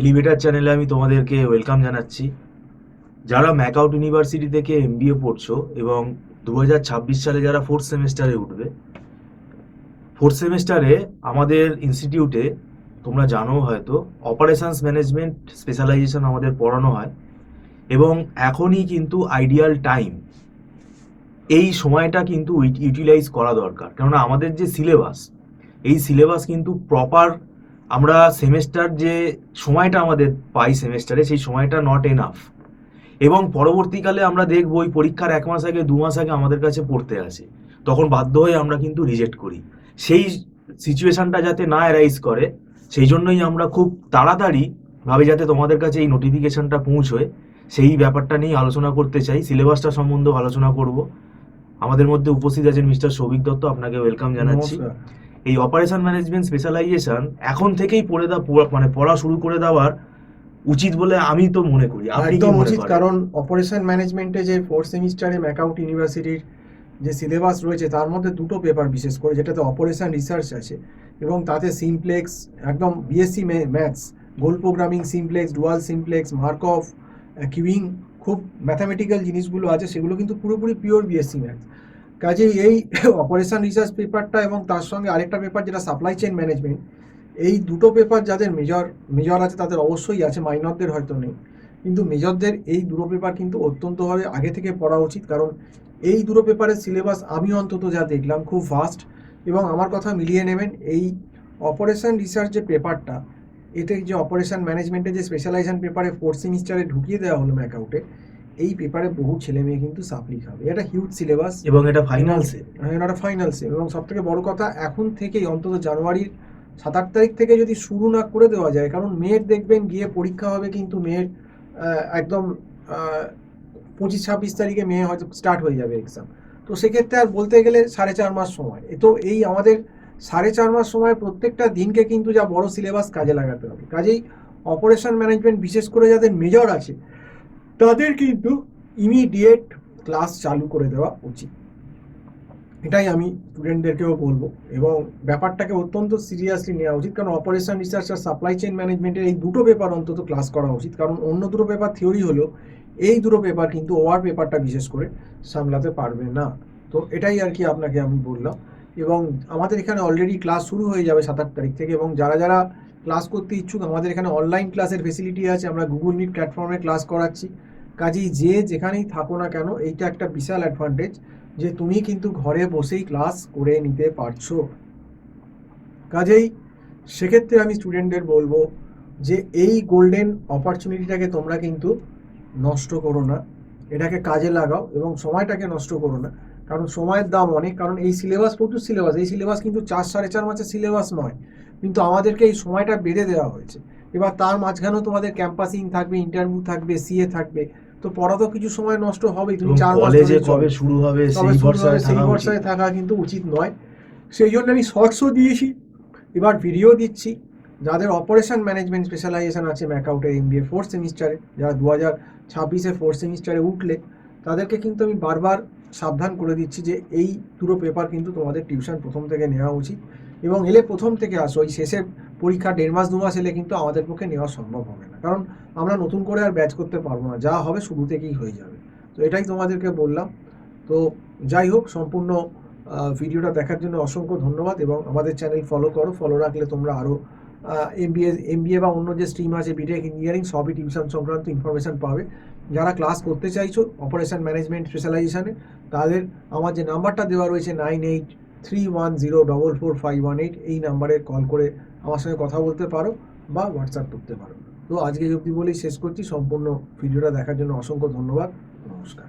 Elevator চ্যানেলে আমি তোমাদেরকে ওয়েলকাম জানাচ্ছি। যারা ম্যাকআউট ইউনিভার্সিটি থেকে এমবিএ পড়ছো এবং 2026 সালে যারা ফোর্থ সেমেস্টারে উঠবে, ফোর্থ সেমেস্টারে আমাদের ইনস্টিটিউটে তোমরা জানো হয়তো অপারেশনস ম্যানেজমেন্ট স্পেশালাইজেশন আমাদের পড়ানো হয় এবং এখনই কিন্তু আইডিয়াল টাইম। এই সময়টা কিন্তু ইউটিলাইজ করা দরকার, কেননা আমাদের যে সিলেবাস, এই সিলেবাস কিন্তু প্রপার আমরা সেমেস্টার যে সময়টা আমাদের পাই সেমেস্টারে, সেই সময়টা নট এনাফ। এবং পরবর্তীকালে আমরা দেখবো ওই পরীক্ষার 1 মাস আগে 2 মাস আগে আমাদের কাছে পড়তে আসে, তখন বাধ্য হয়ে আমরা কিন্তু রিজেক্ট করি। সেই সিচুয়েশনটা যাতে না অ্যারাইজ করে, সেই জন্যই আমরা খুব তাড়াতাড়ি ভাবে যাতে তোমাদের কাছে এই নোটিফিকেশনটা পৌঁছয়, সেই ব্যাপারটা নিয়ে আলোচনা করতে চাই। সিলেবাসটা সম্বন্ধে আলোচনা করব। আমাদের মধ্যে উপস্থিত আছেন মিস্টার সৌভিক দত্ত, আপনাকে ওয়েলকাম জানাচ্ছি। এই অপারেশন ম্যানেজমেন্ট স্পেশালাইজেশন এখন থেকেই পড়া শুরু করে দেওয়ার উচিত বলে আমি তো মনে করি। আপনি কি একদম মনে উচিত, করেন? কারণ অপারেশন ম্যানেজমেন্টে যে ফোর্থ সেমিস্টারে ম্যাকআউট ইউনিভার্সিটির যে সিলেবাস রয়েছে তার মধ্যে দুটো পেপার বিশেষ করে, যেটাতে অপারেশন রিসার্চ আছে এবং তাতে সিমপ্লেক্স, একদম BSc maths, goal programming, simplex, dual simplex, Markov, queueing, খুব ম্যাথামেটিক্যাল জিনিসগুলো আছে, সেগুলো কিন্তু পুরোপুরি পিওর বিএসসি ম্যাথস। কাজেই এই অপারেশন রিসার্চ পেপারটা এবং তার সঙ্গে আরেকটা পেপার যেটা সাপ্লাই চেইন ম্যানেজমেন্ট, এই দুটো পেপার যাদের মেজর আছে তাদের অবশ্যই আছে, মাইনরদের হয়তো নেই, কিন্তু মেজরদের এই দুটো পেপার কিন্তু অত্যন্তভাবে আগে থেকে পড়া উচিত। কারণ এই দুটো পেপারের সিলেবাস আমি অন্তত যা দেখলাম খুব ফাস্ট, এবং আমার কথা মিলিয়ে নেবেন। এই অপারেশন রিসার্চ যে পেপারটা, এতে যে অপারেশন ম্যানেজমেন্টে যে স্পেশালাইজেশন পেপারে ফোর্থ সেমিস্টারে ঢুকিয়ে দেওয়া হলো ম্যাকআউটে, এই পেপারে বহু ছেলে মেয়ে কিন্তু সাপ্লি খাবে। এটা হিউজ সিলেবাস এবং এটা ফাইনালসে এটা ফাইনালসে, এবং সব থেকে বড় কথা এখন থেকেই অন্তত জানুয়ারির 7-8 তারিখ থেকে যদি শুরু না করে দেওয়া যায়, কারণ মেয়ের দেখবেন গিয়ে পরীক্ষা হবে, কিন্তু মেয়ের একদম 25-26 তারিখে মেয়ে হয়তো স্টার্ট হয়ে যাবে এক্সাম। তো সেক্ষেত্রে আর বলতে গেলে 4.5 মাস সময়, তো এই আমাদের 4.5 মাস সময় প্রত্যেকটা দিনকে কিন্তু যা বড় সিলেবাস কাজে লাগাতে হবে। কাজেই অপারেশন ম্যানেজমেন্ট বিশেষ করে যাদের মেজর আছে তাদের কিন্তু ইমিডিয়েট ক্লাস চালু করে দেওয়া উচিত, এটাই আমি স্টুডেন্টদেরকেও বলবো। এবং ব্যাপারটাকে অত্যন্ত সিরিয়াসলি নেওয়া উচিত, কারণ অপারেশন রিসার্চ আর সাপ্লাই চেইন ম্যানেজমেন্টের এই দুটো পেপার অন্তত ক্লাস করা উচিত। কারণ অন্য দুটো পেপার থিওরি হলেও এই দুটো পেপার কিন্তু ওয়ার পেপারটা বিশেষ করে সামলাতে পারবে না। তো এটাই আর কি আপনাকে আমি বললাম। এবং আমাদের এখানে অলরেডি ক্লাস শুরু হয়ে যাবে 7-8 তারিখ থেকে, এবং যারা যারা ক্লাস করতে ইচ্ছুক আমাদের এখানে অনলাইন ক্লাসের ফেসিলিটি আছে, আমরা গুগল মিট প্ল্যাটফর্মে ক্লাস করাচ্ছি। কাজেই যে যেখানেই থাকো না কেন, এইটা একটা বিশাল অ্যাডভান্টেজ যে তুমি কিন্তু ঘরে বসেই ক্লাস করে নিতে পারছো। কাজেই সেক্ষেত্রে আমি স্টুডেন্টদের বলবো যে এই গোল্ডেন অপরচুনিটিটাকে তোমরা কিন্তু নষ্ট করো না, এটাকে কাজে লাগাও এবং সময়টাকে নষ্ট করো না। কারণ সময়ের দাম অনেক, কারণ এই সিলেবাস প্রচুর সিলেবাস, এই সিলেবাস কিন্তু 4-4.5 মাসের সিলেবাস নয়, কিন্তু আমাদেরকে এই সময়টা বেঁধে দেওয়া হয়েছে। এবার তার মাঝখানেও তোমাদের ক্যাম্পাসিং থাকবে, ইন্টারভিউ থাকবে, সিএ থাকবে, তো পড়া তো কিছু সময় নষ্ট হবেই। তুমি 4 মাস কলেজে ধরে কবে শুরু হবে সেই ভরসায় থাকা কিন্তু উচিত নয়। সেই জন্য আমি শর্টসও দিয়েছি, এবার ভিডিও দিচ্ছি। যাদের অপারেশন ম্যানেজমেন্ট স্পেশালাইজেশন আছে ম্যাকআউটের এমবিএ ফোর্থ সেমিস্টারে, যারা 2026-এ ফোর্থ সেমিস্টারে উঠলে, তাদেরকে কিন্তু আমি বারবার সাবধান করে দিচ্ছি যে এই দুটো পেপার কিন্তু তোমাদের টিউশন প্রথম থেকে নেওয়া উচিত। এবং এলে প্রথম থেকে আসো, ওই শেষে পরীক্ষা 1.5 মাস 2 মাস এলে কিন্তু আমাদের পক্ষে নেওয়া সম্ভব হবে না, কারণ আমরা নতুন করে আর ব্যাচ করতে পারবো না, যা হবে শুরু থেকেই হয়ে যাবে। তো এটাই তোমাদেরকে বললাম। তো যাই হোক, সম্পূর্ণ ভিডিওটা দেখার জন্য অসংখ্য ধন্যবাদ, এবং আমাদের চ্যানেল ফলো করো। ফলো রাখলে তোমরা আরও এমবিএ বা অন্য যে স্ট্রিম আছে বিটেক ইঞ্জিনিয়ারিং সবই টিউশন সংক্রান্ত ইনফরমেশান পাবে। যারা ক্লাস করতে চাইছো অপারেশন ম্যানেজমেন্ট স্পেশালাইজেশানে, তাদের আমার যে নাম্বারটা দেওয়া রয়েছে 9831044518, এই নাম্বারে কল করে আমার সঙ্গে কথা বলতে পারো বা হোয়াটসঅ্যাপ করতে পারো। তো আজকে অবধি বলেই শেষ করছি। সম্পূর্ণ ভিডিওটা দেখার জন্য অসংখ্য ধন্যবাদ। নমস্কার।